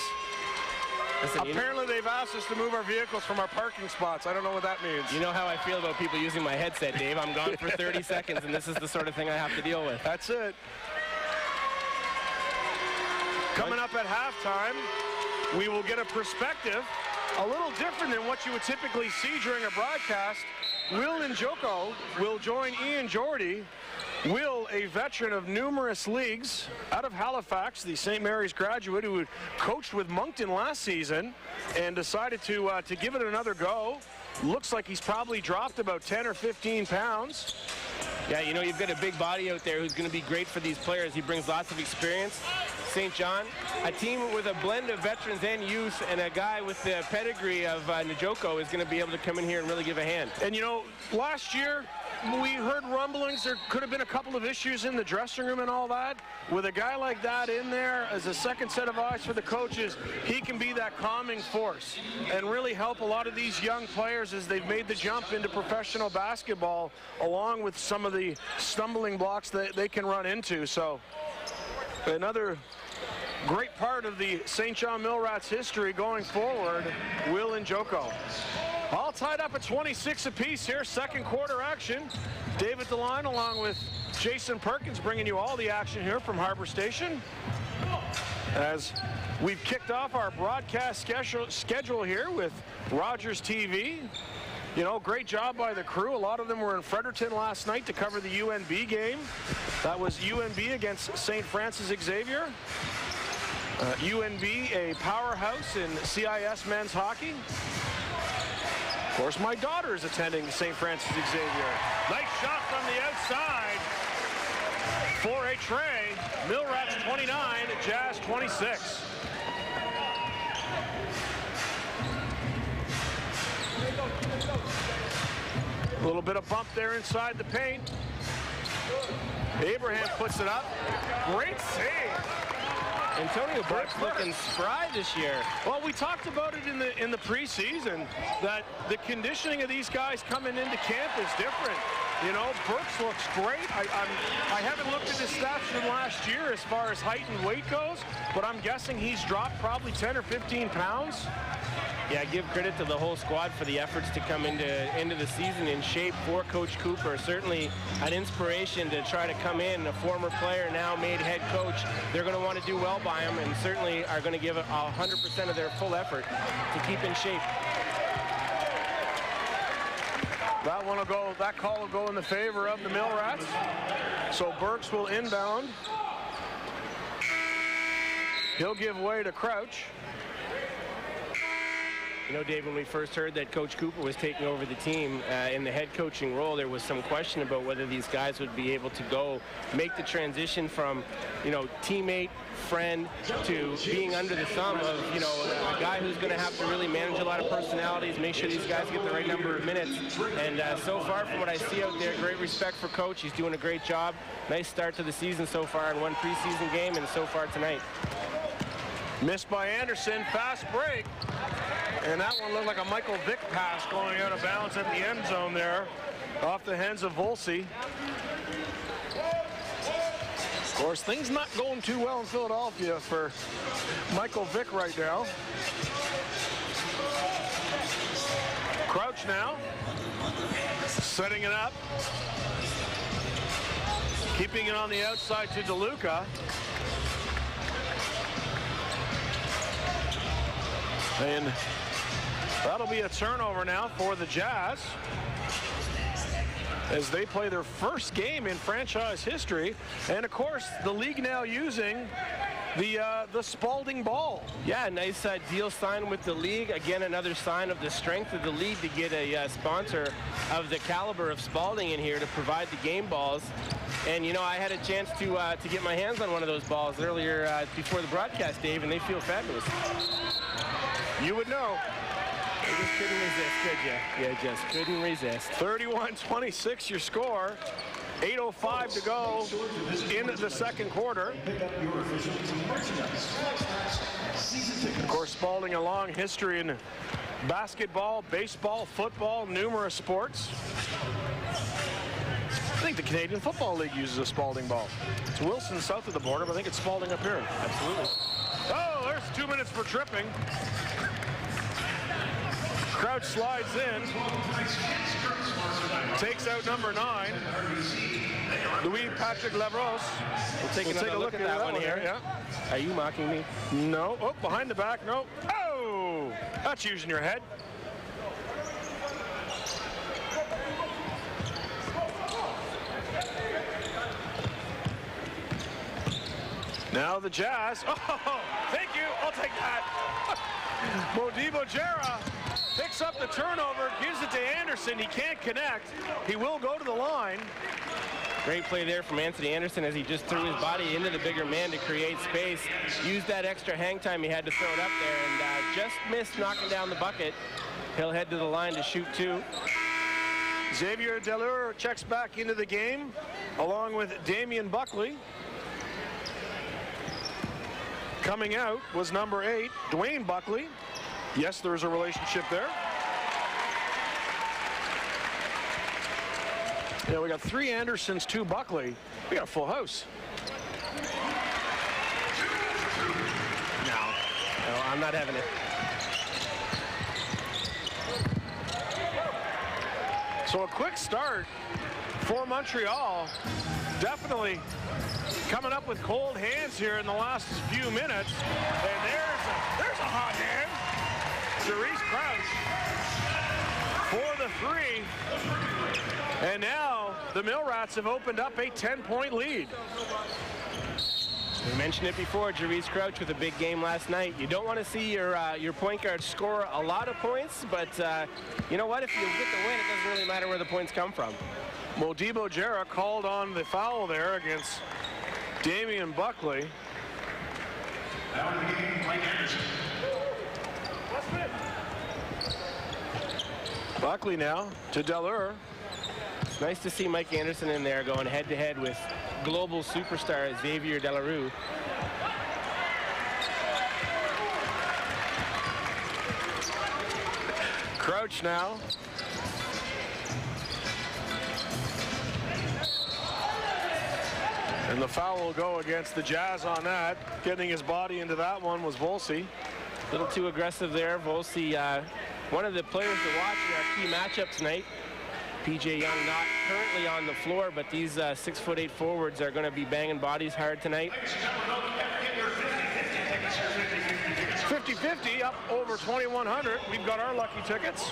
Listen, apparently they've asked us to move our vehicles from our parking spots. I don't know what that means. You know how I feel about people using my headset, Dave. I'm gone for 30 seconds, and this is the sort of thing I have to deal with. That's it. Coming up at halftime, we will get a perspective a little different than what you would typically see during a broadcast. Will Njoko will join Ian Geordie. Will, a veteran of numerous leagues out of Halifax, the St. Mary's graduate who coached with Moncton last season and decided to give it another go. Looks like he's probably dropped about 10 or 15 pounds. Yeah, you know, you've got a big body out there who's going to be great for these players. He brings lots of experience. St. John, a team with a blend of veterans and youth, and a guy with the pedigree of Njoko is going to be able to come in here and really give a hand. And, you know, last year, we heard rumblings there could have been a couple of issues in the dressing room and all that. With a guy like that in there as a second set of eyes for the coaches, he can be that calming force and really help a lot of these young players as they've made the jump into professional basketball, along with some of the stumbling blocks that they can run into. So another great part of the St. John Mill Rats history going forward, Will Njoko. All tied up at 26 apiece here, second quarter action. David DeLine along with Jason Perkins bringing you all the action here from Harbor Station. As we've kicked off our broadcast schedule here with Rogers TV. You know, great job by the crew. A lot of them were in Fredericton last night to cover the UNB game. That was UNB against St. Francis Xavier. UNB, a powerhouse in CIS men's hockey. Of course, my daughter is attending St. Francis Xavier. Nice shot from the outside for a tray. Millrats 29, Jazz 26. A little bit of bump there inside the paint. Abraham puts it up. Great save. Antonio Burke's looking spry this year. Well, we talked about it in the preseason, that the conditioning of these guys coming into camp is different. You know, Burks looks great. I haven't looked at his stats from last year as far as height and weight goes, but I'm guessing he's dropped probably 10 or 15 pounds. Yeah, give credit to the whole squad for the efforts to come into the season in shape for Coach Cooper. Certainly an inspiration to try to come in. A former player now made head coach. They're going to want to do well by him and certainly are going to give 100% of their full effort to keep in shape. That call will go in the favor of the Millrats. So Burks will inbound. He'll give way to Crouch. You know, Dave, when we first heard that Coach Cooper was taking over the team in the head coaching role, there was some question about whether these guys would be able to make the transition from, you know, teammate, friend, to being under the thumb of, you know, a guy who's going to have to really manage a lot of personalities, make sure these guys get the right number of minutes. And so far, from what I see out there, great respect for Coach. He's doing a great job. Nice start to the season so far in one preseason game and so far tonight. Missed by Anderson, fast break. And that one looked like a Michael Vick pass going out of bounds at the end zone there, off the hands of Volsey. Of course, things not going too well in Philadelphia for Michael Vick right now. Crouch now, setting it up. Keeping it on the outside to DeLuca. And that'll be a turnover now for the Jazz as they play their first game in franchise history. And of course, the league now using the Spalding ball. Yeah, nice deal signed with the league. Again, another sign of the strength of the league to get a sponsor of the caliber of Spalding in here to provide the game balls. And, you know, I had a chance to get my hands on one of those balls earlier before the broadcast, Dave, and they feel fabulous. You would know. You just couldn't resist, could you? You just couldn't resist. 31-26 your score. 8:05 to go in the second quarter. Of course, Spalding a long history in basketball, baseball, football, numerous sports. I think the Canadian Football League uses a Spalding ball. It's Wilson south of the border, but I think it's Spalding up here. Absolutely. Oh, there's 2 minutes for tripping. Crouch slides in. Takes out number 9. Louis-Patrick Lavros. We'll take a look at that one here. Yeah. Are you mocking me? No. Oh, behind the back. No. Oh! That's using your head. Now the Jazz. Oh, thank you. I'll take that. Modibo Jara picks up the turnover, gives it to Anderson. He can't connect. He will go to the line. Great play there from Anthony Anderson as he just threw his body into the bigger man to create space. Used that extra hang time he had to throw it up there and just missed knocking down the bucket. He'll head to the line to shoot 2. Xavier Delure checks back into the game along with Damian Buckley. Coming out was number 8, Dwayne Buckley. Yes, there is a relationship there. Yeah, we got 3 Andersons, 2 Buckley. We got a full house. No, I'm not having it. So a quick start for Montreal. Definitely coming up with cold hands here in the last few minutes. And there's a hot hand. Jarice Crouch for the 3. And now the Millrats have opened up a 10-point lead. We mentioned it before, Jarice Crouch with a big game last night. You don't want to see your point guard score a lot of points, but you know what? If you get the win, it doesn't really matter where the points come from. Modibo Jara called on the foul there against Damian Buckley. Buckley now to Delure. It's nice to see Mike Anderson in there going head-to-head with global superstar Xavier Delarue. Crouch now. And the foul will go against the Jazz on that. Getting his body into that one was Volsi. A little too aggressive there. Volsi, one of the players to watch in our key matchup tonight. P.J. Young not currently on the floor, but these 6'8" forwards are going to be banging bodies hard tonight. 50-50 up over 2,100. We've got our lucky tickets.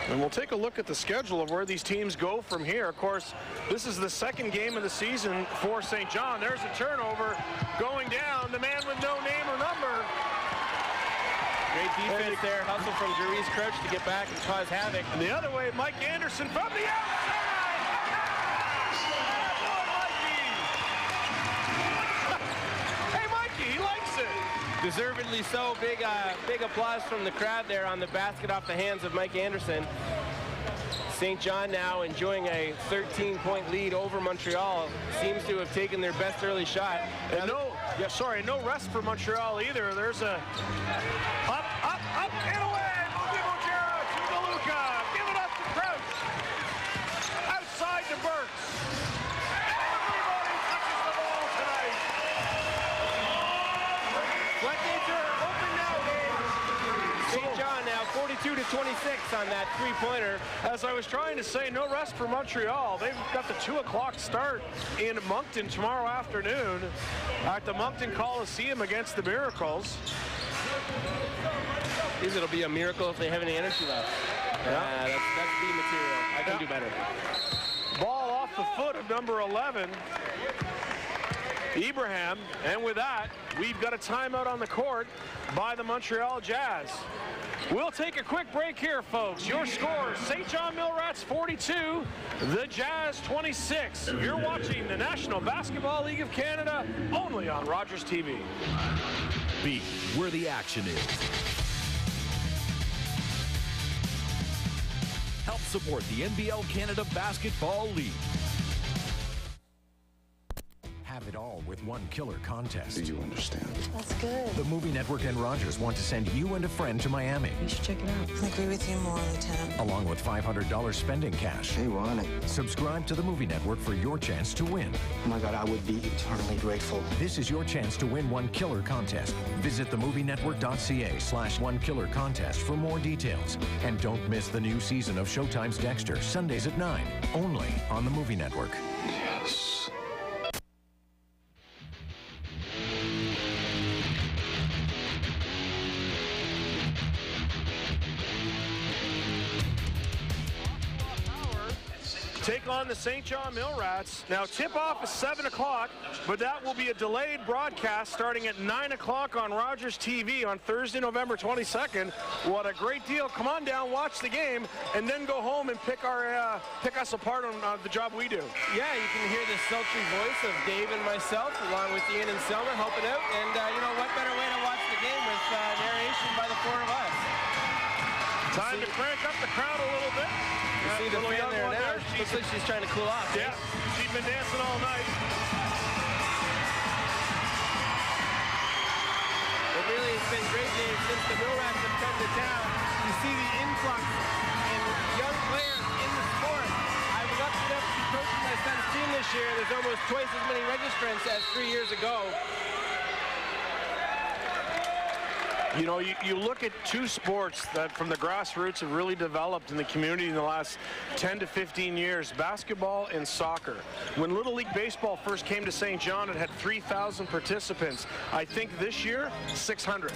And we'll take a look at the schedule of where these teams go from here. Of course, this is the second game of the season for St. John. There's a turnover going down. The man with no name or number. Great defense there. Hustle from Jarice Crouch to get back and cause havoc. And the other way, Mike Anderson from the outside. Hey, Mikey, he likes it. Deservedly so. Big applause from the crowd there on the basket off the hands of Mike Anderson. St. John now enjoying a 13-point lead over Montreal. Seems to have taken their best early shot. And no rest for Montreal either. There's a up, and away. Modibo Jara to DeLuca. Give it up to Crouch. Outside to Burks. Everybody touches the ball tonight. Floodgates are open now, Dave. St. John now 42-26 on that three-pointer. As I was trying to say, no rest for Montreal. They've got the 2 o'clock start in Moncton tomorrow afternoon at the Moncton Coliseum against the Miracles. It'll be a miracle if they have any energy left. Yeah. That's B material. I can do better. Ball off the foot of number 11, Ibrahim. And with that, we've got a timeout on the court by the Montreal Jazz. We'll take a quick break here, folks. Your score, St. John Millrats 42, the Jazz 26. You're watching the National Basketball League of Canada only on Rogers TV. B, where the action is. Help support the NBL Canada Basketball League. Have it all with one killer contest. Do you understand? That's good. The Movie Network and Rogers want to send you and a friend to Miami. You should check it out. I agree with you more, Lieutenant. Along with $500 spending cash. They want it. Subscribe to the Movie Network for your chance to win. Oh my God, I would be eternally grateful. This is your chance to win one killer contest. Visit themovienetwork.ca/one-killer-contest for more details. And don't miss the new season of Showtime's Dexter, Sundays at 9, only on the Movie Network. Yes. Take on the St. John Millrats. Now, tip-off is 7 o'clock, but that will be a delayed broadcast starting at 9 o'clock on Rogers TV on Thursday, November 22nd. What a great deal. Come on down, watch the game, and then go home and pick us apart on the job we do. Yeah, you can hear the sultry voice of Dave and myself, along with Ian and Selma, helping out. And, you know, what better way to watch the game with narration by the 4 of us. Time to crank up the crowd a little bit. You see the fan there now. Looks like she's trying to cool off. Yeah, she's been dancing all night. It really has been great, Dave, since the Millrats have come to town. You see the influx in young players in the sport. I was lucky enough to be coaching my son's team this year. There's almost twice as many registrants as 3 years ago. You know, you look at two sports that from the grassroots have really developed in the community in the last 10 to 15 years, basketball and soccer. When Little League Baseball first came to St. John, it had 3,000 participants. I think this year, 600.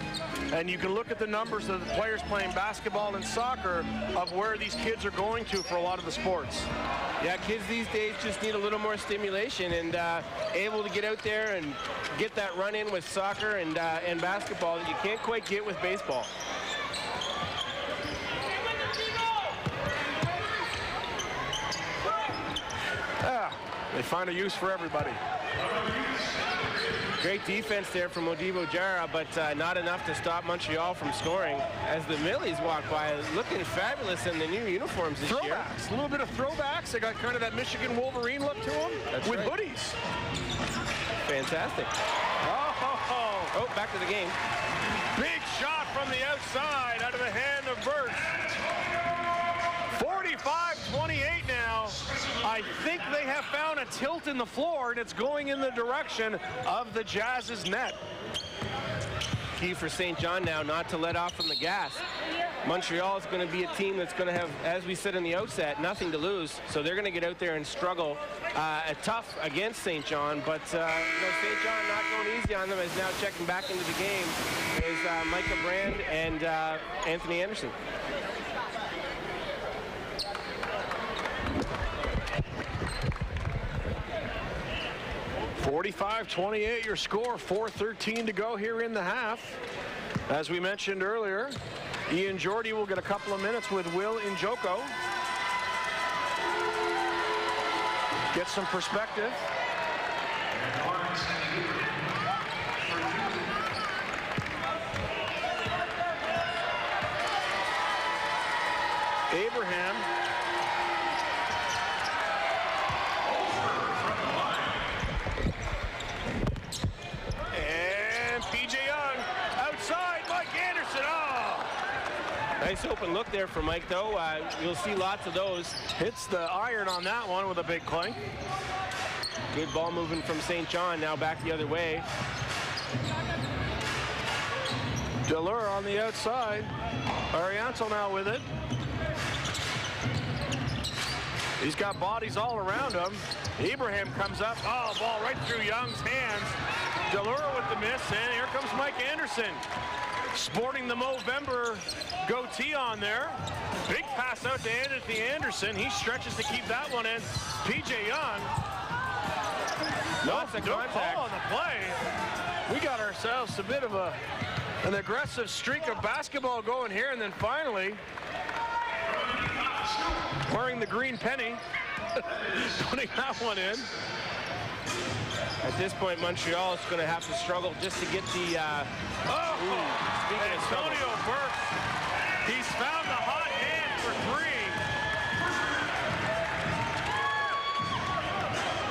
And you can look at the numbers of the players playing basketball and soccer of where these kids are going to for a lot of the sports. Yeah, kids these days just need a little more stimulation, and able to get out there and get that run in with soccer and basketball that you can't quite get with baseball. They find a use for everybody. Great defense there from Modibo Jara, but not enough to stop Montreal from scoring as the Millies walk by, looking fabulous in the new uniforms this year. Throwbacks, a little bit of throwbacks. They got kind of that Michigan Wolverine look to them. That's with right. hoodies. Fantastic. Oh, back to the game. Big shot from the outside out of the hand of Burks. 45-28 now. I think they have found a tilt in the floor, and it's going in the direction of the Jazz's net. Key for St. John now not to let off from the gas. Montreal is going to be a team that's going to have, as we said in the outset, nothing to lose. So they're going to get out there and struggle tough against St. John. But St. John not going easy on them, is now checking back into the game is Micah Brand and Anthony Anderson. 45-28 your score, 4:13 to go here in the half. As we mentioned earlier, Ian Jordy will get a couple of minutes with Will Njoko. Get some perspective. Abraham. Nice open look there for Mike, though. You'll see lots of those. Hits the iron on that one with a big clink. Good ball moving from St. John, now back the other way. Delure on the outside. Arianto now with it. He's got bodies all around him. Abraham comes up. Oh, ball right through Young's hands. Delure with the miss, and here comes Mike Anderson. Sporting the Movember goatee on there. Big pass out to Anthony Anderson. He stretches to keep that one in. P.J. Young. Lots of contact on the play. We got ourselves a bit of an aggressive streak of basketball going here, and then finally, wearing the green penny, putting that one in. At this point, Montreal is going to have to struggle just to get the... Antonio Burks, he's found the hot hand for three.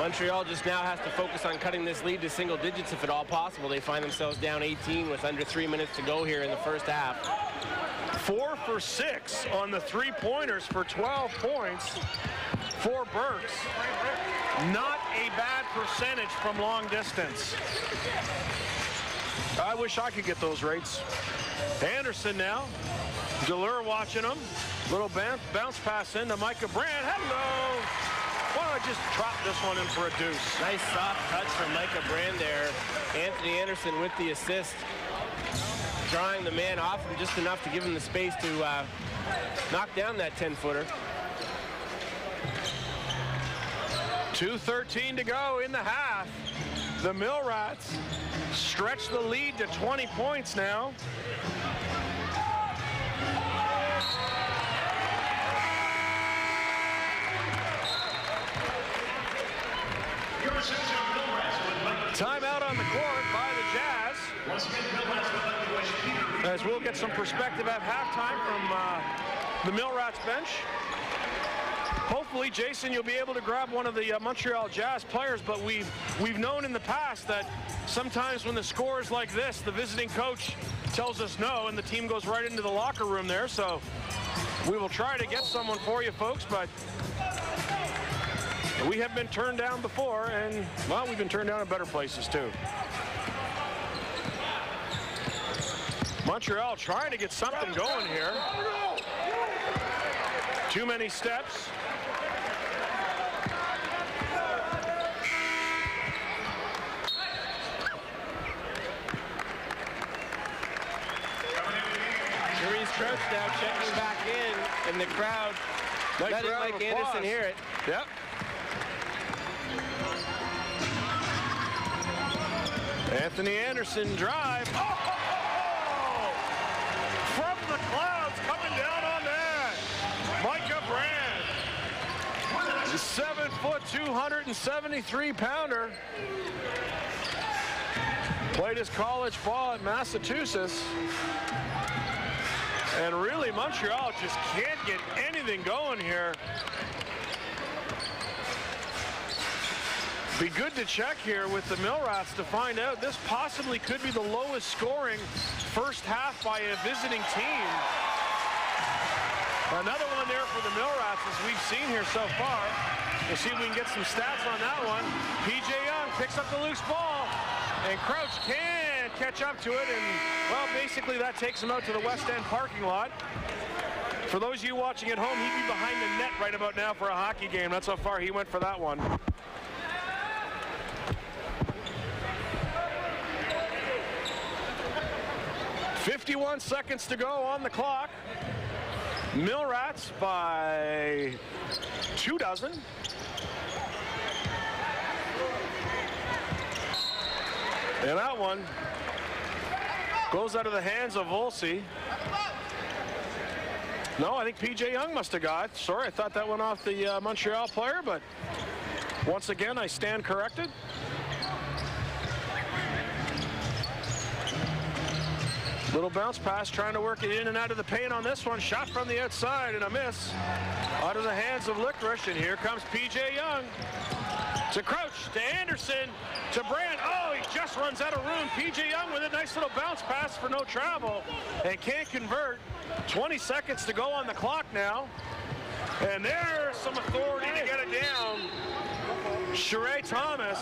Montreal just now has to focus on cutting this lead to single digits if at all possible. They find themselves down 18 with under 3 minutes to go here in the first half. 4 for 6 on the three-pointers for 12 points for Burks. Not a bad percentage from long distance. I wish I could get those rates. Anderson now. Delure watching him. Little bounce pass into Micah Brand. Hello. Why don't I just drop this one in for a deuce? Nice soft touch from Micah Brand there. Anthony Anderson with the assist. Drawing the man off him just enough to give him the space to knock down that 10-footer. 2:13 to go in the half. The Millrats stretch the lead to 20 points now. Timeout on the court by the Jazz. As we'll get some perspective at halftime from the Millrats bench. Hopefully, Jason, you'll be able to grab one of the Montreal Jazz players, but we've known in the past that sometimes when the score is like this, the visiting coach tells us no, and the team goes right into the locker room there. So we will try to get someone for you folks, but we have been turned down before, and, well, we've been turned down in better places, too. Montreal trying to get something going here. Too many steps. Crouch now checking back in, and the crowd That didn't Mike Anderson hear it. Yep. Anthony Anderson drive. Oh! From the clouds coming down on that. Micah Brand. 7 foot, 273 pounder. Played his college ball at Massachusetts. And really, Montreal just can't get anything going here. Be good to check here with the Millrats to find out. This possibly could be the lowest scoring first half by a visiting team. Another one there for the Millrats as we've seen here so far. We'll see if we can get some stats on that one. P.J. Young picks up the loose ball, and Crouch can't catch up to it, and, well, basically that takes him out to the West End parking lot. For those of you watching at home, he'd be behind the net right about now for a hockey game. That's how far he went for that one. .51 seconds to go on the clock. Millrats by 24. And that one goes out of the hands of Volsey. No, I think P.J. Young must have got. Sorry, I thought that went off the Montreal player, but once again, I stand corrected. Little bounce pass, trying to work it in and out of the paint on this one. Shot from the outside and a miss. Out of the hands of Licorice, and here comes P.J. Young. To Crouch, to Anderson, to Brand. Oh, he just runs out of room. P.J. Young with a nice little bounce pass for no travel and can't convert. 20 seconds to go on the clock now. And there's some authority to get it down. Sheree Thomas.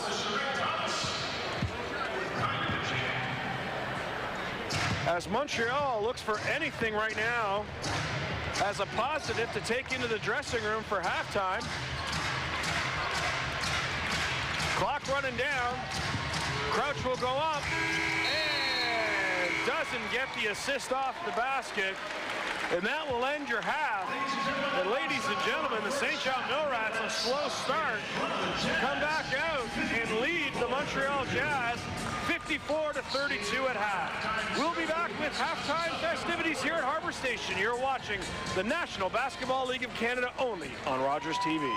As Montreal looks for anything right now as a positive to take into the dressing room for halftime. Clock running down. Crouch will go up and doesn't get the assist off the basket. And that will end your half. And ladies and gentlemen, the St. John Millrats, a slow start, come back out and lead the Montreal Jazz 54-32 at half. We'll be back with halftime festivities here at Harbor Station. You're watching the National Basketball League of Canada only on Rogers TV.